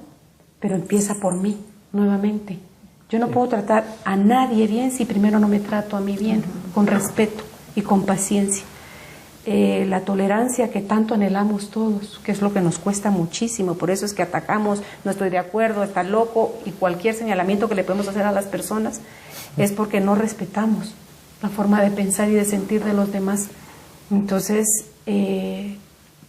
pero empieza por mí, nuevamente. Yo no puedo tratar a nadie bien si primero no me trato a mí bien, con respeto y con paciencia. La tolerancia que tanto anhelamos todos, que es lo que nos cuesta muchísimo, por eso es que atacamos, no estoy de acuerdo, está loco, y cualquier señalamiento que le podemos hacer a las personas es porque no respetamos la forma de pensar y de sentir de los demás. Entonces,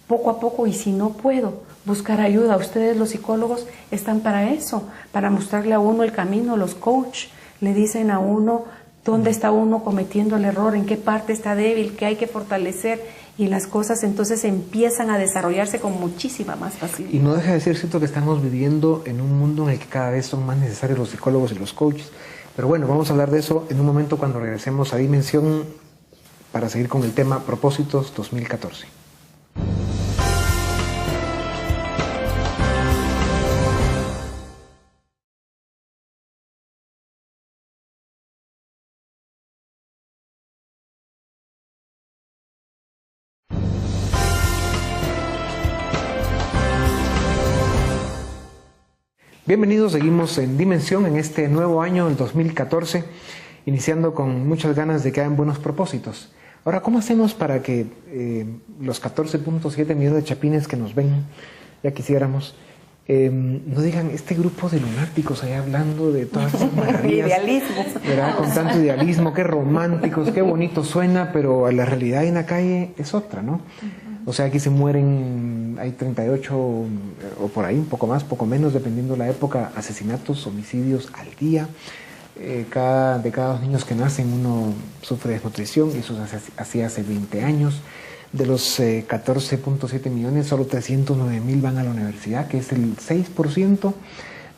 poco a poco, y si no puedo, buscar ayuda. Ustedes los psicólogos están para eso, para mostrarle a uno el camino. Los coach le dicen a uno dónde está uno cometiendo el error, en qué parte está débil, qué hay que fortalecer, y las cosas entonces empiezan a desarrollarse con muchísima más facilidad. Y no deja de ser cierto que estamos viviendo en un mundo en el que cada vez son más necesarios los psicólogos y los coaches. Pero bueno, vamos a hablar de eso en un momento cuando regresemos a Dimensión para seguir con el tema Propósitos 2014. Bienvenidos, seguimos en Dimensión en este nuevo año, el 2014, iniciando con muchas ganas de que hagan buenos propósitos. Ahora, ¿cómo hacemos para que los 14.7 millones de chapines que nos ven, ya quisiéramos, no digan, este grupo de lunáticos allá hablando de todas esas maravillas? Idealismo. ¿Verdad? Con tanto idealismo, qué románticos, qué bonito suena, pero la realidad en la calle es otra, ¿no? O sea, aquí se mueren, hay 38 o por ahí, un poco más, poco menos, dependiendo de la época, asesinatos, homicidios al día. De cada 2 niños que nacen, uno sufre desnutrición, y eso es así hace 20 años. De los 14.7 millones, solo 309,000 van a la universidad, que es el 6%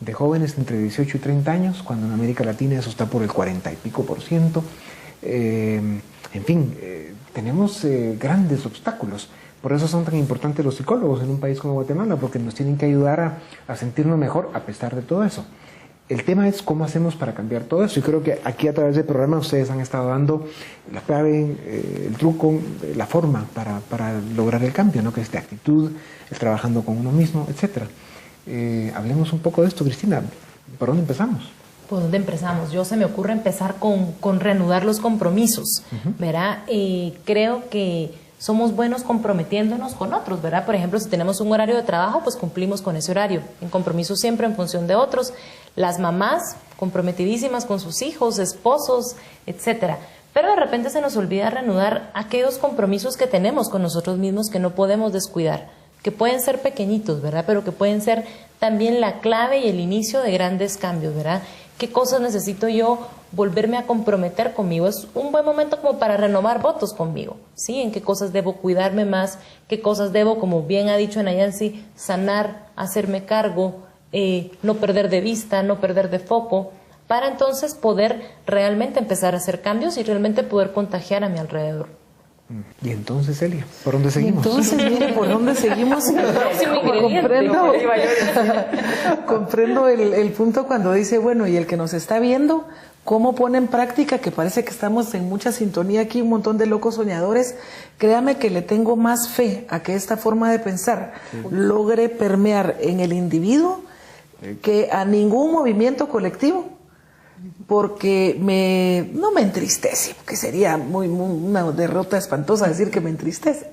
de jóvenes entre 18 y 30 años, cuando en América Latina eso está por el 40 y pico %. En fin, tenemos grandes obstáculos. Por eso son tan importantes los psicólogos en un país como Guatemala, porque nos tienen que ayudar a sentirnos mejor a pesar de todo eso. El tema es cómo hacemos para cambiar todo eso, y creo que aquí a través del programa ustedes han estado dando la clave, el truco, la forma para lograr el cambio, ¿no? Que es de actitud, el trabajando con uno mismo, etc. Hablemos un poco de esto, Cristina. ¿Por dónde empezamos? ¿Por dónde empezamos? Yo se me ocurre empezar con reanudar los compromisos, ¿verdad? Creo que somos buenos comprometiéndonos con otros, ¿verdad? Por ejemplo, si tenemos un horario de trabajo, pues cumplimos con ese horario, en compromiso siempre en función de otros. Las mamás comprometidísimas con sus hijos, esposos, etcétera. Pero de repente se nos olvida reanudar aquellos compromisos que tenemos con nosotros mismos que no podemos descuidar, que pueden ser pequeñitos, ¿verdad? Pero que pueden ser también la clave y el inicio de grandes cambios, ¿verdad? ¿Qué cosas necesito yo volverme a comprometer conmigo? Es un buen momento como para renovar votos conmigo, ¿sí? En qué cosas debo cuidarme más, qué cosas debo, como bien ha dicho Nayansi, sanar, hacerme cargo, no perder de vista, no perder de foco, para entonces poder realmente empezar a hacer cambios y realmente poder contagiar a mi alrededor. Y entonces, Elia, ¿por dónde seguimos? Entonces, mire, ¿por dónde seguimos? Comprendo el punto cuando dice, bueno, y el que nos está viendo, cómo pone en práctica, que parece que estamos en mucha sintonía aquí, un montón de locos soñadores. Créame que le tengo más fe a que esta forma de pensar logre permear en el individuo que a ningún movimiento colectivo, porque no me entristece, porque sería una derrota espantosa decir que me entristece,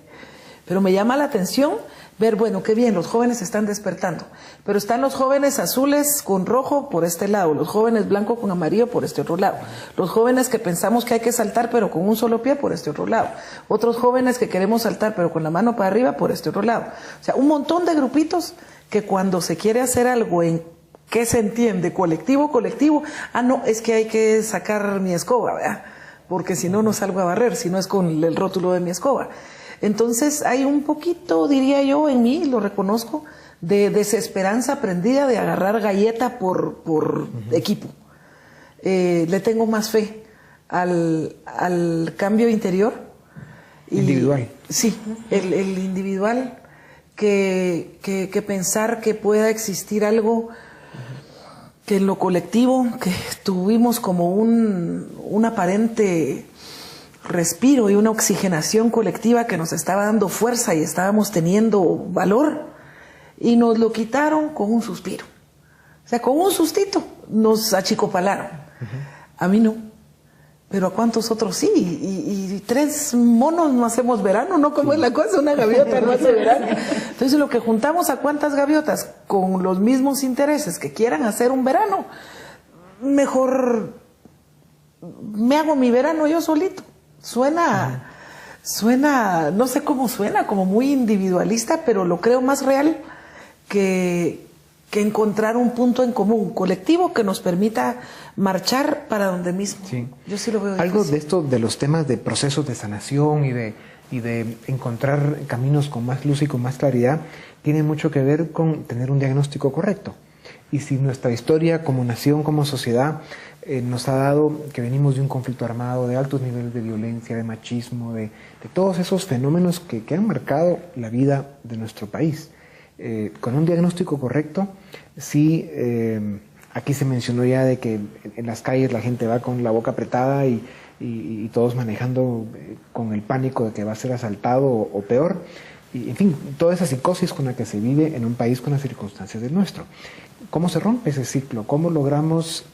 pero me llama la atención ver, bueno, qué bien, los jóvenes están despertando, pero están los jóvenes azules con rojo por este lado, los jóvenes blancos con amarillo por este otro lado, los jóvenes que pensamos que hay que saltar pero con un solo pie por este otro lado, otros jóvenes que queremos saltar pero con la mano para arriba por este otro lado. O sea, un montón de grupitos que cuando se quiere hacer algo en ¿qué se entiende? Colectivo, no, es que hay que sacar mi escoba, ¿verdad? Porque si no, no salgo a barrer, si no es con el rótulo de mi escoba. Entonces hay un poquito, diría yo, en mí, lo reconozco, de desesperanza aprendida de agarrar galleta por equipo. Le tengo más fe al cambio interior. Individual. Sí, el individual, que pensar que pueda existir algo que en lo colectivo, que tuvimos como un aparente respiro y una oxigenación colectiva que nos estaba dando fuerza y estábamos teniendo valor, y nos lo quitaron con un suspiro. O sea, con un sustito nos achicopalaron. A mí no, pero a cuántos otros sí, y 3 monos no hacemos verano, ¿no? Como es la cosa, una gaviota no hace verano. Entonces lo que juntamos a cuántas gaviotas con los mismos intereses que quieran hacer un verano, mejor me hago mi verano yo solito. Suena, no sé cómo suena, como muy individualista, pero lo creo más real que encontrar un punto en común, colectivo, que nos permita marchar para donde mismo. Sí. Yo sí lo veo Algo difícil. de esto, de los temas de procesos de sanación y de encontrar caminos con más luz y con más claridad, tiene mucho que ver con tener un diagnóstico correcto. Y si nuestra historia como nación, como sociedad, nos ha dado que venimos de un conflicto armado, de altos niveles de violencia, de machismo, de todos esos fenómenos que han marcado la vida de nuestro país. Con un diagnóstico correcto, sí, aquí se mencionó ya de que en las calles la gente va con la boca apretada y todos manejando con el pánico de que va a ser asaltado o peor. Y, en fin, toda esa psicosis con la que se vive en un país con las circunstancias del nuestro. ¿Cómo se rompe ese ciclo? ¿Cómo logramos,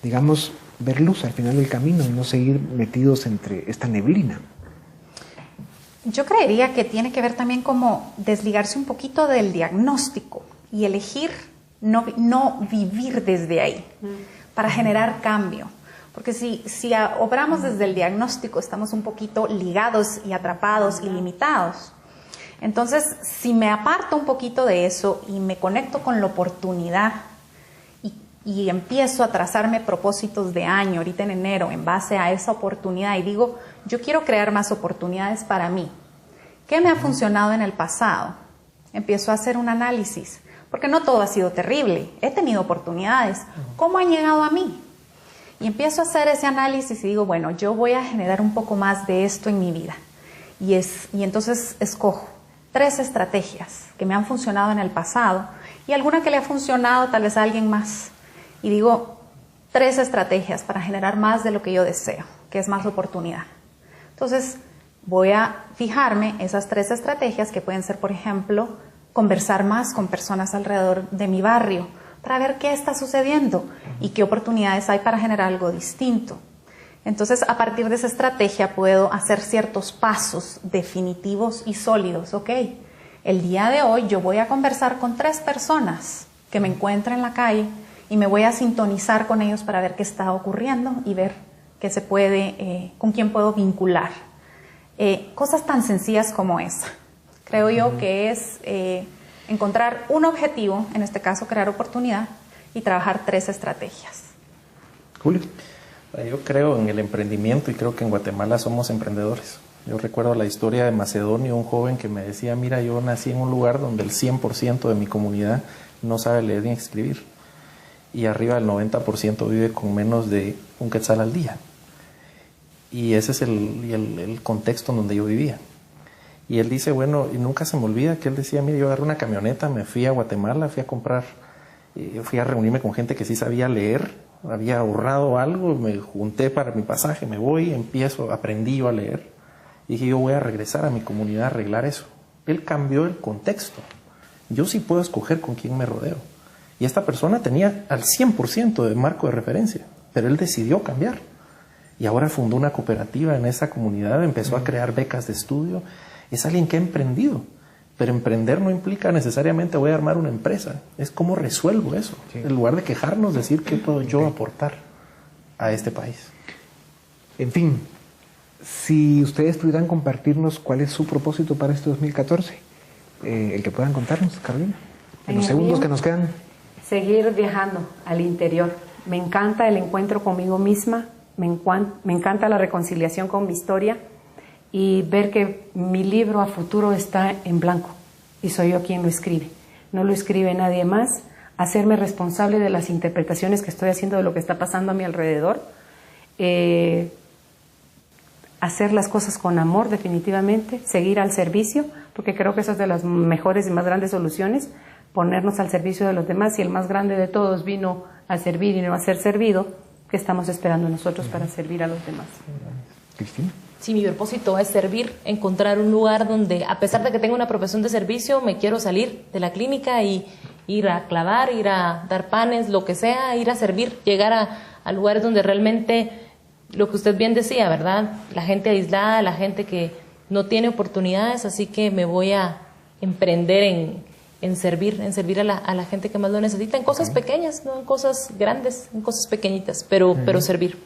digamos, ver luz al final del camino y no seguir metidos entre esta neblina? Yo creería que tiene que ver también como desligarse un poquito del diagnóstico y elegir no vivir desde ahí para generar cambio. Porque si obramos desde el diagnóstico, estamos un poquito ligados y atrapados y limitados. Entonces, si me aparto un poquito de eso y me conecto con la oportunidad y empiezo a trazarme propósitos de año, ahorita en enero, en base a esa oportunidad, y digo, yo quiero crear más oportunidades para mí. ¿Qué me ha funcionado en el pasado? Empiezo a hacer un análisis, porque no todo ha sido terrible. He tenido oportunidades. ¿Cómo han llegado a mí? Y empiezo a hacer ese análisis y digo, bueno, yo voy a generar un poco más de esto en mi vida. Y entonces escojo 3 estrategias que me han funcionado en el pasado y alguna que le ha funcionado tal vez a alguien más. Y digo, 3 estrategias para generar más de lo que yo deseo, que es más oportunidad. Entonces, voy a fijarme esas 3 estrategias que pueden ser, por ejemplo, conversar más con personas alrededor de mi barrio, para ver qué está sucediendo y qué oportunidades hay para generar algo distinto. Entonces, a partir de esa estrategia puedo hacer ciertos pasos definitivos y sólidos. Ok, el día de hoy yo voy a conversar con 3 personas que me encuentren en la calle y me voy a sintonizar con ellos para ver qué está ocurriendo y ver qué se puede, con quién puedo vincular. Cosas tan sencillas como esa. Creo yo que es encontrar un objetivo, en este caso crear oportunidad, y trabajar 3 estrategias. Julio. Yo creo en el emprendimiento y creo que en Guatemala somos emprendedores. Yo recuerdo la historia de Macedonio, un joven que me decía, mira, yo nací en un lugar donde el 100% de mi comunidad no sabe leer ni escribir. Y arriba del 90% vive con menos de un quetzal al día. Y ese es el contexto en donde yo vivía. Y él dice, bueno, y nunca se me olvida que él decía, mire, yo agarré una camioneta, me fui a Guatemala, fui a comprar, fui a reunirme con gente que sí sabía leer, había ahorrado algo, me junté para mi pasaje, me voy, aprendí yo a leer. Y dije, yo voy a regresar a mi comunidad a arreglar eso. Él cambió el contexto. Yo sí puedo escoger con quién me rodeo. Y esta persona tenía al 100% de marco de referencia, pero él decidió cambiar. Y ahora fundó una cooperativa en esa comunidad, empezó a crear becas de estudio. Es alguien que ha emprendido. Pero emprender no implica necesariamente voy a armar una empresa. Es cómo resuelvo eso. Sí. En lugar de quejarnos, decir qué puedo yo aportar a este país. En fin, si ustedes pudieran compartirnos cuál es su propósito para este 2014, el que puedan contarnos, Carolina, en los segundos que nos quedan. Seguir viajando al interior. Me encanta el encuentro conmigo misma, me encanta la reconciliación con mi historia y ver que mi libro a futuro está en blanco y soy yo quien lo escribe. No lo escribe nadie más. Hacerme responsable de las interpretaciones que estoy haciendo de lo que está pasando a mi alrededor. Hacer las cosas con amor, definitivamente. Seguir al servicio, porque creo que eso es de las mejores y más grandes soluciones. Ponernos al servicio de los demás, y el más grande de todos vino a servir y no a ser servido. ¿Qué estamos esperando nosotros para servir a los demás? Cristina. Sí, mi propósito es servir, encontrar un lugar donde, a pesar de que tengo una profesión de servicio, me quiero salir de la clínica y ir a clavar, ir a dar panes, lo que sea, ir a servir, llegar a lugares donde realmente, lo que usted bien decía, ¿verdad? La gente aislada, la gente que no tiene oportunidades, así que me voy a emprender en servir a la gente que más lo necesita, en cosas pequeñas, no en cosas grandes, en cosas pequeñitas, pero servir.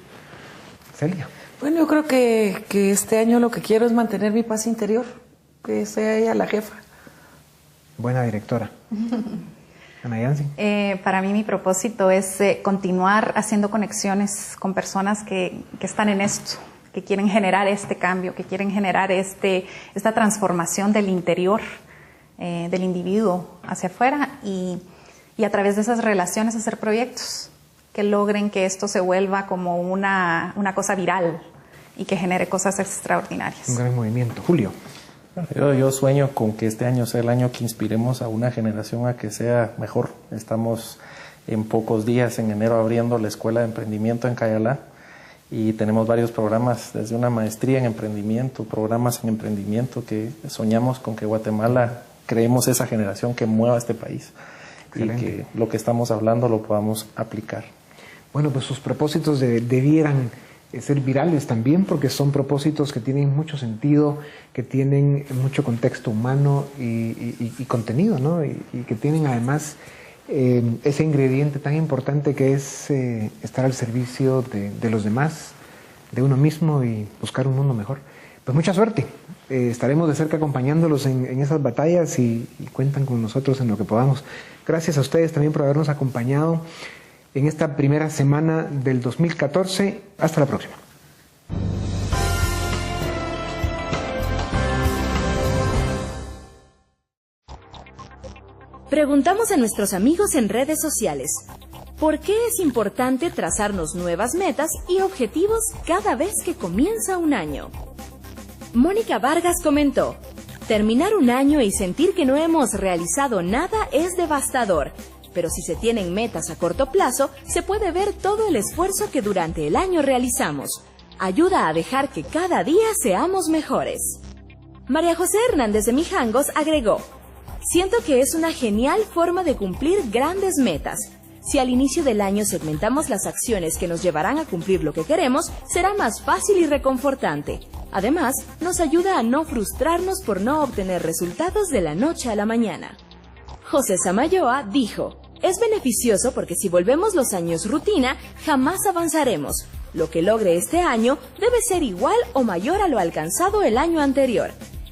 Celia. Bueno, yo creo que este año lo que quiero es mantener mi paz interior, que sea ella la jefa. Buena directora. Ana Yancy. Para mí mi propósito es continuar haciendo conexiones con personas que están en esto, que quieren generar este cambio, que quieren generar esta transformación del interior, del individuo hacia afuera y a través de esas relaciones hacer proyectos que logren que esto se vuelva como una cosa viral y que genere cosas extraordinarias. Un gran movimiento. Julio. Yo sueño con que este año sea el año que inspiremos a una generación a que sea mejor. Estamos en pocos días, en enero, abriendo la Escuela de Emprendimiento en Cayalá y tenemos varios programas, desde una maestría en emprendimiento, programas en emprendimiento, que soñamos con que Guatemala creemos esa generación que mueva este país. Excelente. Y que lo que estamos hablando lo podamos aplicar. Bueno, pues sus propósitos debieran ser virales también, porque son propósitos que tienen mucho sentido, que tienen mucho contexto humano y contenido, ¿no? Y que tienen además ese ingrediente tan importante que es estar al servicio de los demás, de uno mismo y buscar un mundo mejor. Pues mucha suerte. Estaremos de cerca acompañándolos en esas batallas y cuentan con nosotros en lo que podamos. Gracias a ustedes también por habernos acompañado en esta primera semana del 2014. Hasta la próxima. Preguntamos a nuestros amigos en redes sociales, ¿por qué es importante trazarnos nuevas metas y objetivos cada vez que comienza un año? Mónica Vargas comentó, terminar un año y sentir que no hemos realizado nada es devastador. Pero si se tienen metas a corto plazo, se puede ver todo el esfuerzo que durante el año realizamos. Ayuda a dejar que cada día seamos mejores. María José Hernández de Mijangos agregó, siento que es una genial forma de cumplir grandes metas. Si al inicio del año segmentamos las acciones que nos llevarán a cumplir lo que queremos, será más fácil y reconfortante. Además, nos ayuda a no frustrarnos por no obtener resultados de la noche a la mañana. José Samayoa dijo, es beneficioso porque si volvemos los años rutina, jamás avanzaremos. Lo que logre este año debe ser igual o mayor a lo alcanzado el año anterior.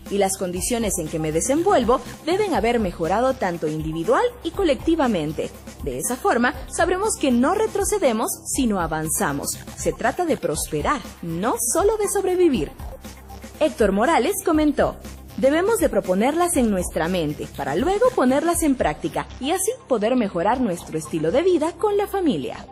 Y las condiciones en que me desenvuelvo deben haber mejorado tanto individual y colectivamente. De esa forma, sabremos que no retrocedemos, sino avanzamos. Se trata de prosperar, no solo de sobrevivir. Héctor Morales comentó, debemos de proponerlas en nuestra mente, para luego ponerlas en práctica y así poder mejorar nuestro estilo de vida con la familia.